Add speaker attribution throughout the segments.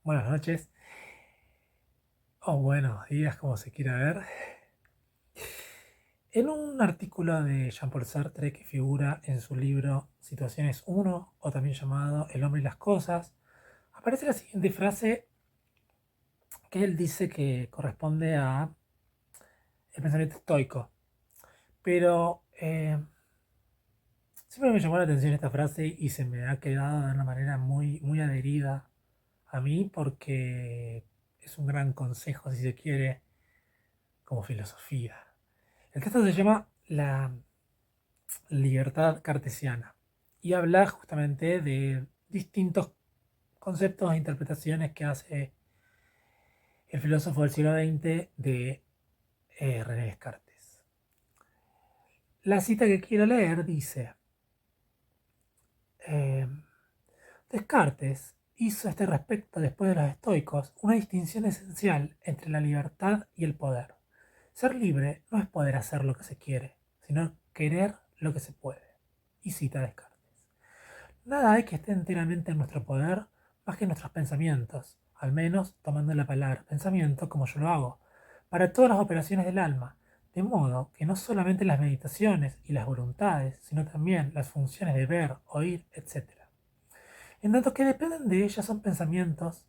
Speaker 1: Buenas noches o buenos días, como se quiera ver. En un artículo de Jean-Paul Sartre que figura en su libro Situaciones uno, o también llamado El hombre y las cosas, aparece la siguiente frase que él dice que corresponde a el pensamiento estoico. Pero siempre me llamó la atención esta frase y se me ha quedado de una manera muy adherida a mí porque es un gran consejo, si se quiere, como filosofía. El texto se llama La libertad cartesiana y habla justamente de distintos conceptos e interpretaciones que hace el filósofo del siglo XX de René Descartes. La cita que quiero leer dice, eh, Descartes hizo a este respecto, después de los estoicos, una distinción esencial entre la libertad y el poder. Ser libre no es poder hacer lo que se quiere, sino querer lo que se puede. Y cita Descartes. Nada hay que esté enteramente en nuestro poder más que nuestros pensamientos, al menos tomando la palabra pensamiento como yo lo hago, para todas las operaciones del alma, de modo que no solamente las meditaciones y las voluntades, sino también las funciones de ver, oír, etc. En tanto que dependen de ellas son pensamientos,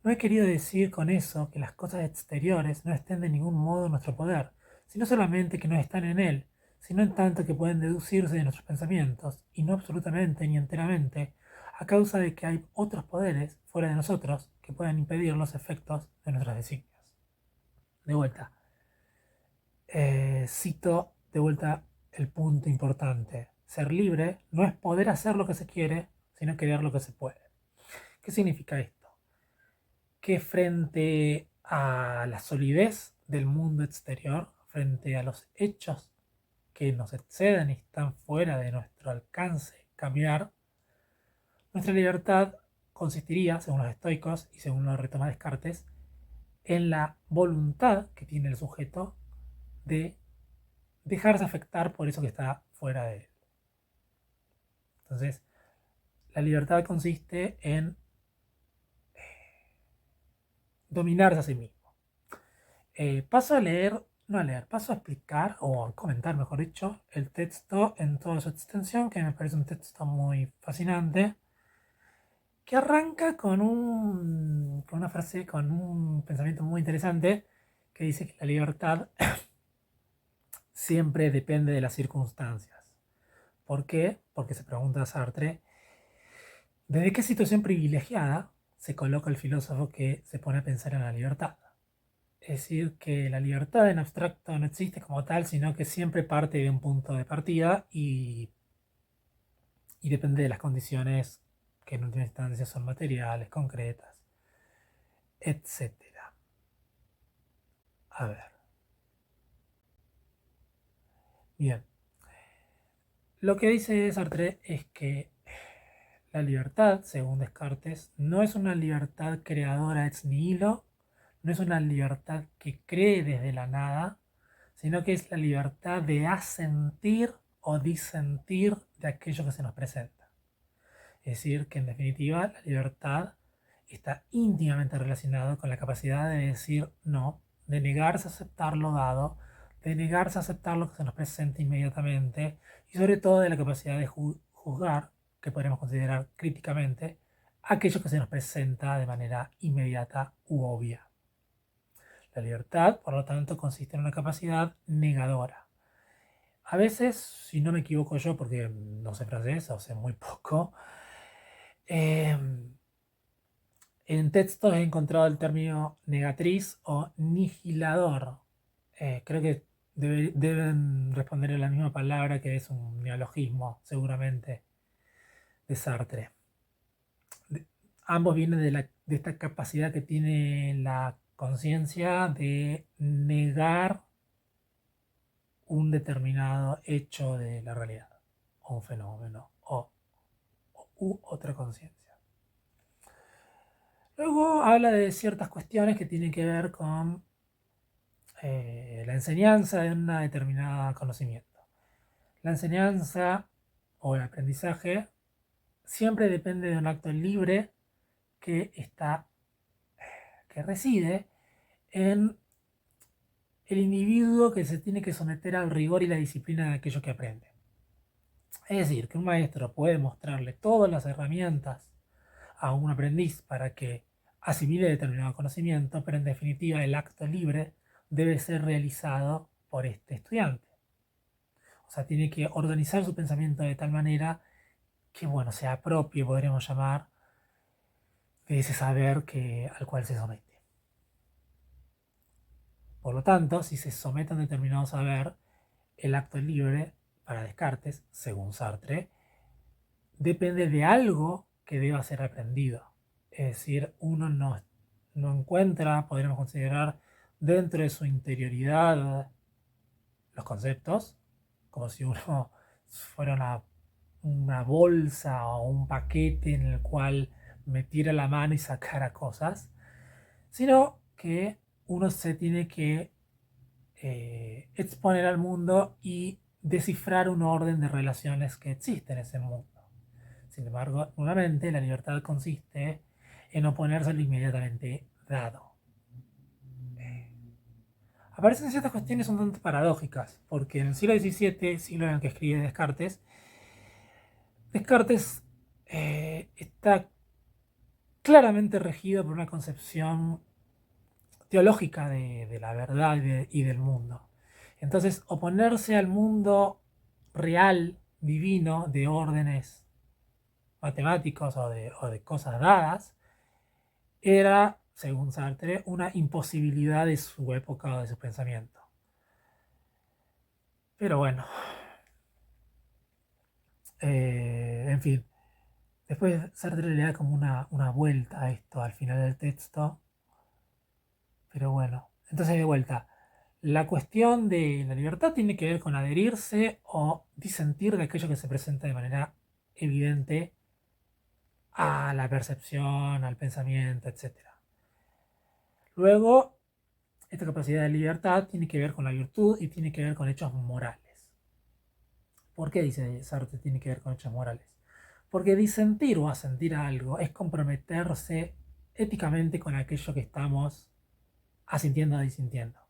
Speaker 1: no he querido decir con eso que las cosas exteriores no estén de ningún modo en nuestro poder, sino solamente que no están en él, sino en tanto que pueden deducirse de nuestros pensamientos, y no absolutamente ni enteramente, a causa de que hay otros poderes fuera de nosotros que pueden impedir los efectos de nuestros designios. De vuelta, cito de vuelta el punto importante. Ser libre no es poder hacer lo que se quiere, sino querer lo que se puede. ¿Qué significa esto? Que frente a la solidez del mundo exterior, frente a los hechos que nos exceden y están fuera de nuestro alcance cambiar, nuestra libertad consistiría, según los estoicos y según lo retoma Descartes, en la voluntad que tiene el sujeto de dejarse afectar por eso que está fuera de él. Entonces, la libertad consiste en dominarse a sí mismo. Paso a leer, no a leer, paso a explicar, o a comentar, mejor dicho, el texto en toda su extensión, que me parece un texto muy fascinante, que arranca con una frase, con un pensamiento muy interesante, que dice que la libertad siempre depende de las circunstancias. ¿Por qué? Porque se pregunta Sartre, ¿desde qué situación privilegiada se coloca el filósofo que se pone a pensar en la libertad? Es decir, que la libertad en abstracto no existe como tal, sino que siempre parte de un punto de partida y depende de las condiciones que en última instancia son materiales, concretas, etcétera. A ver, bien. Lo que dice Sartre es que la libertad, según Descartes, no es una libertad creadora ex nihilo, no es una libertad que cree desde la nada, sino que es la libertad de asentir o disentir de aquello que se nos presenta. Es decir, que en definitiva la libertad está íntimamente relacionada con la capacidad de decir no, de negarse a aceptar lo dado, de negarse a aceptar lo que se nos presenta inmediatamente y sobre todo de la capacidad de juzgar, que podemos considerar críticamente, aquello que se nos presenta de manera inmediata u obvia. La libertad, por lo tanto, consiste en una capacidad negadora. A veces, si no me equivoco yo, porque no sé francés o sé muy poco, eh, en textos he encontrado el término negatriz o nihilador. Creo que deben responder a la misma palabra, que es un neologismo, seguramente, de Sartre. De- Ambos vienen de esta capacidad que tiene la conciencia de negar un determinado hecho de la realidad, o un fenómeno, u otra conciencia. Luego habla de ciertas cuestiones que tienen que ver con la enseñanza de un determinado conocimiento. La enseñanza o el aprendizaje siempre depende de un acto libre que está que reside en el individuo que se tiene que someter al rigor y la disciplina de aquello que aprende. Es decir, que un maestro puede mostrarle todas las herramientas a un aprendiz para que asimile determinado conocimiento, pero en definitiva el acto libre debe ser realizado por este estudiante. O sea, tiene que organizar su pensamiento de tal manera que, bueno, se apropie, podríamos llamar, de ese saber al cual se somete. Por lo tanto, si se somete a un determinado saber, el acto libre, para Descartes, según Sartre, depende de algo que deba ser aprendido. Es decir, uno no encuentra, podríamos considerar, dentro de su interioridad los conceptos, como si uno fuera una bolsa o un paquete en el cual metiera la mano y sacara cosas, sino que uno se tiene que exponer al mundo y descifrar un orden de relaciones que existe en ese mundo. Sin embargo, nuevamente, la libertad consiste en oponerse a lo inmediatamente dado. Aparecen ciertas cuestiones un tanto paradójicas, porque en el siglo XVII, siglo en el que escribe Descartes, Descartes está claramente regido por una concepción teológica de la verdad y del mundo. Entonces, oponerse al mundo real, divino, de órdenes matemáticos o de cosas dadas, era, según Sartre, una imposibilidad de su época o de su pensamiento. Pero bueno, en fin, después Sartre le da como una vuelta a esto al final del texto. Pero bueno, entonces de vuelta, la cuestión de la libertad tiene que ver con adherirse o disentir de aquello que se presenta de manera evidente a la percepción, al pensamiento, etc. Luego, esta capacidad de libertad tiene que ver con la virtud y tiene que ver con hechos morales. ¿Por qué dice Sartre tiene que ver con hechos morales? Porque disentir o asentir a algo es comprometerse éticamente con aquello que estamos asintiendo o disintiendo.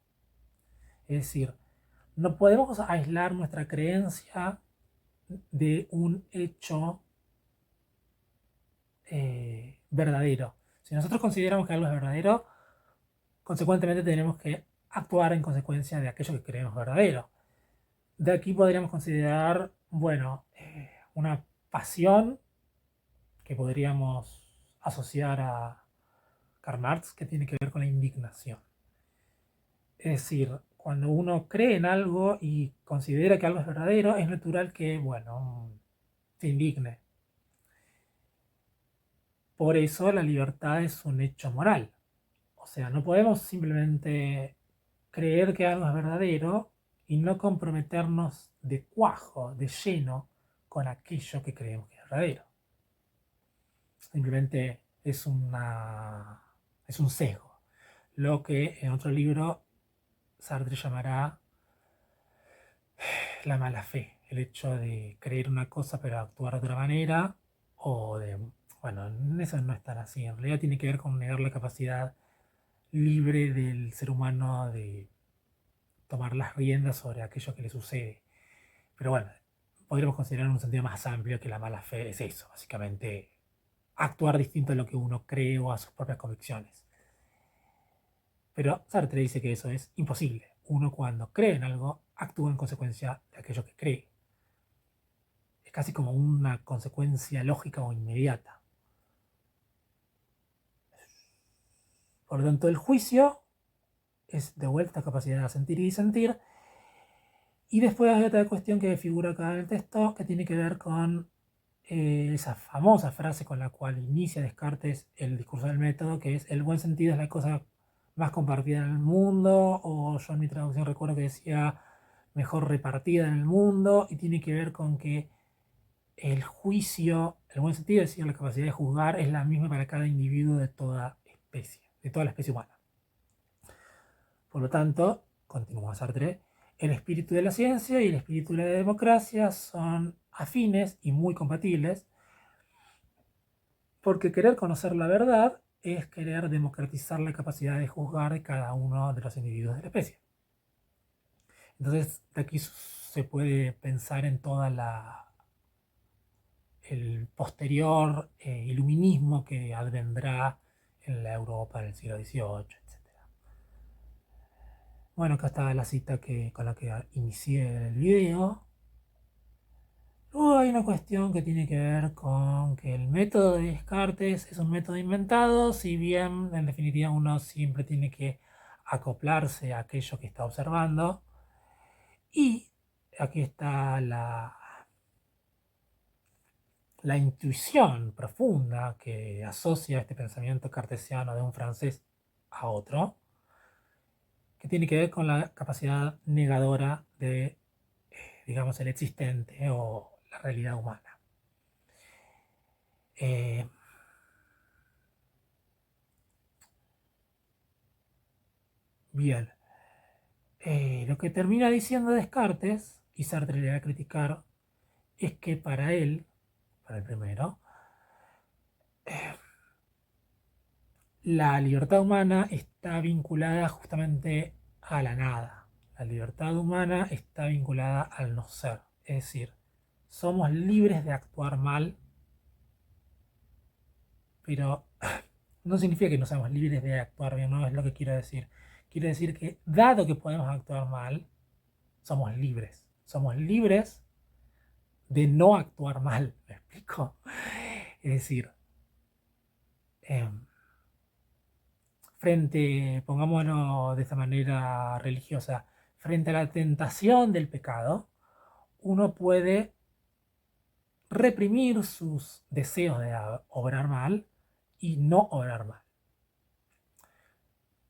Speaker 1: Es decir, no podemos aislar nuestra creencia de un hecho verdadero. Si nosotros consideramos que algo es verdadero, consecuentemente tenemos que actuar en consecuencia de aquello que creemos verdadero. De aquí podríamos considerar, bueno, una pasión que podríamos asociar a Karl Marx, que tiene que ver con la indignación. Es decir, cuando uno cree en algo y considera que algo es verdadero, es natural que, bueno, se indigne. Por eso la libertad es un hecho moral. O sea, no podemos simplemente creer que algo es verdadero y no comprometernos de cuajo, de lleno, con aquello que creemos que es verdadero. Simplemente es un sesgo. Lo que en otro libro Sartre llamará la mala fe. El hecho de creer una cosa pero actuar de otra manera o de... Bueno, eso no es tan así. En realidad tiene que ver con negar la capacidad libre del ser humano de tomar las riendas sobre aquello que le sucede. Pero bueno, podríamos considerar en un sentido más amplio que la mala fe es eso, básicamente actuar distinto a lo que uno cree o a sus propias convicciones. Pero Sartre dice que eso es imposible. Uno cuando cree en algo actúa en consecuencia de aquello que cree. Es casi como una consecuencia lógica o inmediata. Por lo tanto, el juicio es de vuelta capacidad de sentir y disentir. Y después hay otra cuestión que figura acá en el texto que tiene que ver con esa famosa frase con la cual inicia Descartes el discurso del método, que es el buen sentido es la cosa más compartida en el mundo, o yo en mi traducción recuerdo que decía mejor repartida en el mundo, y tiene que ver con que el juicio, el buen sentido, es decir, la capacidad de juzgar, es la misma para cada individuo de toda especie, de toda la especie humana. Por lo tanto, continúa Sartre, el espíritu de la ciencia y el espíritu de la democracia son afines y muy compatibles, porque querer conocer la verdad es querer democratizar la capacidad de juzgar de cada uno de los individuos de la especie. Entonces, de aquí se puede pensar en toda el posterior iluminismo que advendrá en la Europa del siglo XVIII, etc. Bueno, acá está la cita con la que inicié el video. Luego hay una cuestión que tiene que ver con que el método de Descartes es un método inventado, si bien en definitiva uno siempre tiene que acoplarse a aquello que está observando. Y aquí está la intuición profunda que asocia este pensamiento cartesiano de un francés a otro, que tiene que ver con la capacidad negadora de, digamos, el existente o la realidad humana. Eh, bien, lo que termina diciendo Descartes, y Sartre le va a criticar, es que para él, para el primero, la libertad humana está vinculada justamente a la nada. La libertad humana está vinculada al no ser. Es decir, somos libres de actuar mal, pero no significa que no seamos libres de actuar bien, no es lo que quiero decir. Quiero decir que dado que podemos actuar mal, somos libres. Somos libres de no actuar mal. ¿Me explico? Es decir, pongámonos de esta manera religiosa, frente a la tentación del pecado, uno puede reprimir sus deseos de obrar mal y no obrar mal.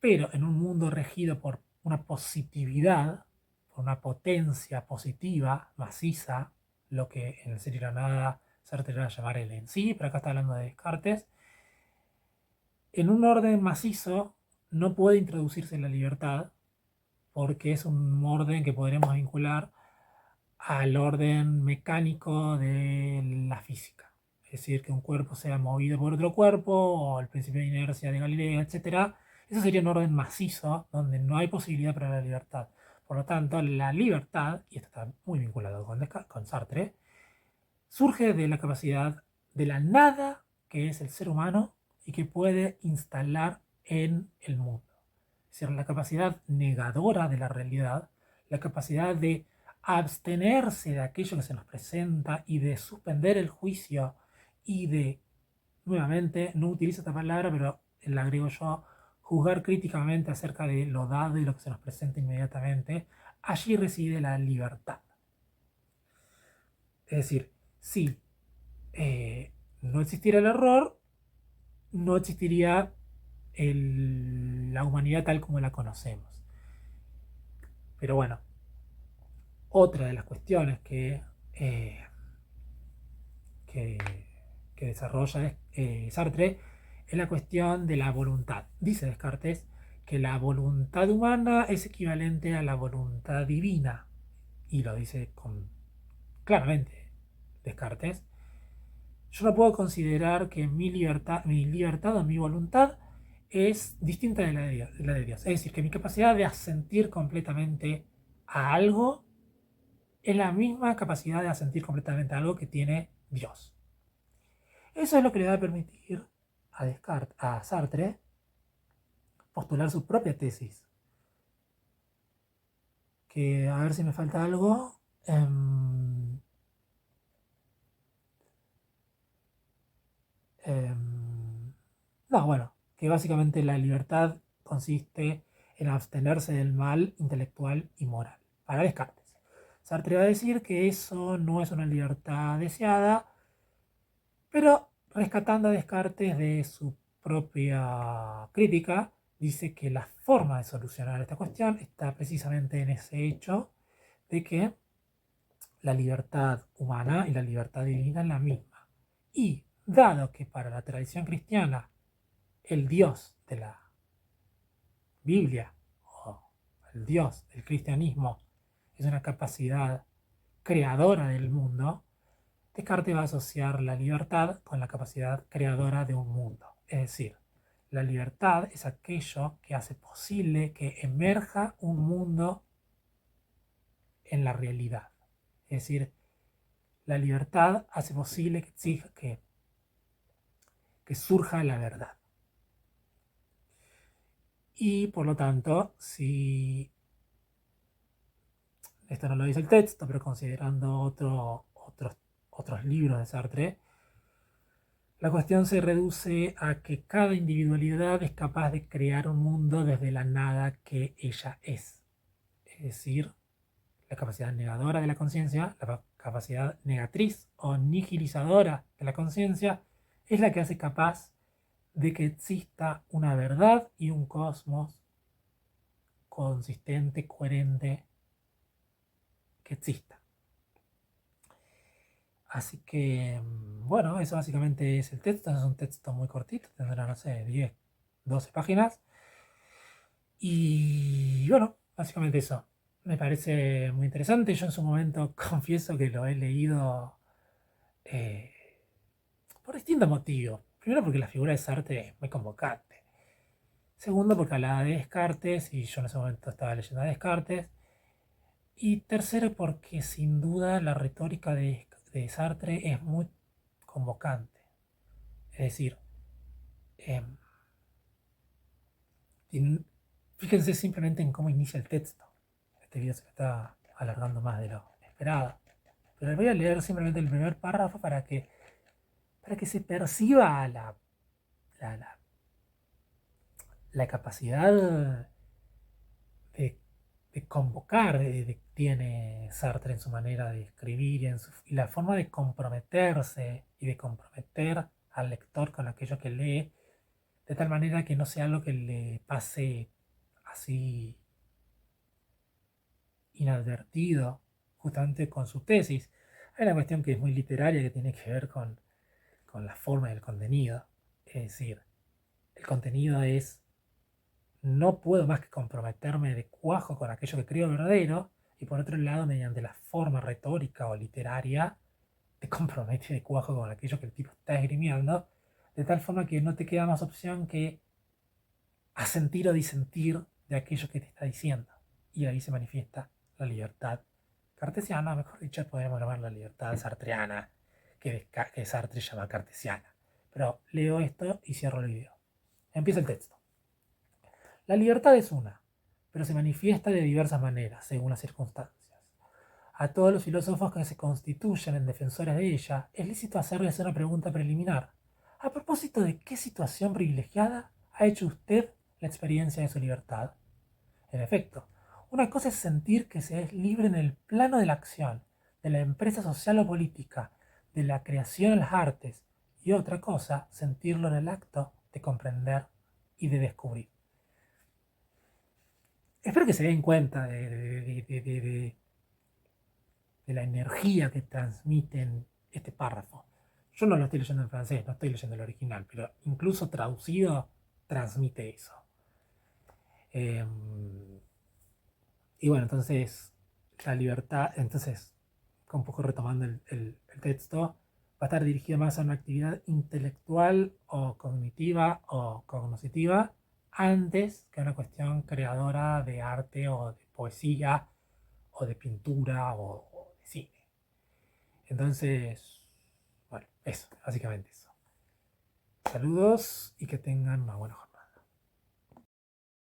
Speaker 1: Pero en un mundo regido por una positividad, por una potencia positiva, maciza, lo que en el serio de la nada Sartre va a llamar el en sí, pero acá está hablando de Descartes, en un orden macizo no puede introducirse la libertad porque es un orden que podremos vincular al orden mecánico de la física. Es decir, que un cuerpo sea movido por otro cuerpo, o el principio de inercia de Galileo, etc. Eso sería un orden macizo donde no hay posibilidad para la libertad. Por lo tanto, la libertad, y esto está muy vinculado con Sartre, surge de la capacidad de la nada que es el ser humano y que puede instalar en el mundo. Es decir, la capacidad negadora de la realidad, la capacidad de abstenerse de aquello que se nos presenta y de suspender el juicio y de, nuevamente, no utilizo esta palabra, pero la agrego yo, juzgar críticamente acerca de lo dado y lo que se nos presenta inmediatamente, allí reside la libertad. Es decir, si no existiera el error, no existiría la humanidad tal como la conocemos. Pero bueno, otra de las cuestiones eh, que, que desarrolla Sartre es la cuestión de la voluntad. Dice Descartes que la voluntad humana es equivalente a la voluntad divina. Y lo dice claramente Descartes. Yo no puedo considerar que mi libertad o mi voluntad es distinta de la de Dios. Es decir, que mi capacidad de asentir completamente a algo es la misma capacidad de asentir completamente a algo que tiene Dios. Eso es lo que le va a permitir a Sartre postular su propia tesis. Que, a ver si me falta algo. No, bueno, que básicamente la libertad consiste en abstenerse del mal intelectual y moral, para Descartes. Sartre va a decir que eso no es una libertad deseada, pero rescatando a Descartes de su propia crítica, dice que la forma de solucionar esta cuestión está precisamente en ese hecho de que la libertad humana y la libertad divina es la misma. Y dado que para la tradición cristiana el Dios de la Biblia o el Dios del cristianismo es una capacidad creadora del mundo, Descartes va a asociar la libertad con la capacidad creadora de un mundo. Es decir, La libertad es aquello que hace posible que emerja un mundo en la realidad. Es decir, la libertad hace posible que surja la verdad. Y por lo tanto, si esto no lo dice el texto, pero considerando otros libros de Sartre, la cuestión se reduce a que cada individualidad es capaz de crear un mundo desde la nada que ella es. Es decir, la capacidad negadora de la conciencia, la capacidad negatriz o nihilizadora de la conciencia, es la que hace capaz de que exista una verdad y un cosmos consistente, coherente, que exista. Así que, bueno, eso básicamente es el texto. Es un texto muy cortito, tendrá, no sé, 10, 12 páginas. Y bueno, básicamente eso. Me parece muy interesante. Yo en su momento confieso que lo he leído eh, por distintos motivos. Primero porque la figura de Sartre es muy convocante. Segundo porque hablaba de Descartes y yo en ese momento estaba leyendo a Descartes. Y tercero porque sin duda la retórica de Sartre es muy convocante. Es decir, em, fíjense simplemente en cómo inicia el texto. Este video se me está alargando más de lo esperado. Pero les voy a leer simplemente el primer párrafo para que se perciba la, la- la capacidad de, de convocar tiene Sartre en su manera de escribir y la forma de comprometerse y de comprometer al lector con aquello que lee, de tal manera que no sea algo que le pase así inadvertido justamente con su tesis. Hay una cuestión que es muy literaria que tiene que ver con la forma del contenido. Es decir, el contenido es no puedo más que comprometerme de cuajo con aquello que creo verdadero y por otro lado, mediante la forma retórica o literaria, te comprometes de cuajo con aquello que el tipo está esgrimiendo, de tal forma que no te queda más opción que asentir o disentir de aquello que te está diciendo. Y ahí se manifiesta la libertad cartesiana, mejor dicho, podemos llamar la libertad sartreana, que Sartre llama cartesiana. Pero leo esto y cierro el video. Empieza el texto. La libertad es una, pero se manifiesta de diversas maneras, según las circunstancias. A todos los filósofos que se constituyen en defensores de ella, es lícito hacerles una pregunta preliminar. A propósito de qué situación privilegiada ha hecho usted la experiencia de su libertad. En efecto, una cosa es sentir que se es libre en el plano de la acción, de la empresa social o política, de la creación en las artes, y otra cosa, sentirlo en el acto de comprender y de descubrir. Espero que se den cuenta de la energía que transmiten este párrafo. Yo no lo estoy leyendo en francés, no estoy leyendo el original, pero incluso traducido transmite eso. Eh, y bueno, entonces la libertad, entonces, un poco retomando el texto, va a estar dirigido más a una actividad intelectual o cognitiva o cognoscitiva antes que a una cuestión creadora de arte o de poesía o de pintura o de cine. Entonces, bueno, eso, básicamente eso. Saludos y que tengan una buena jornada.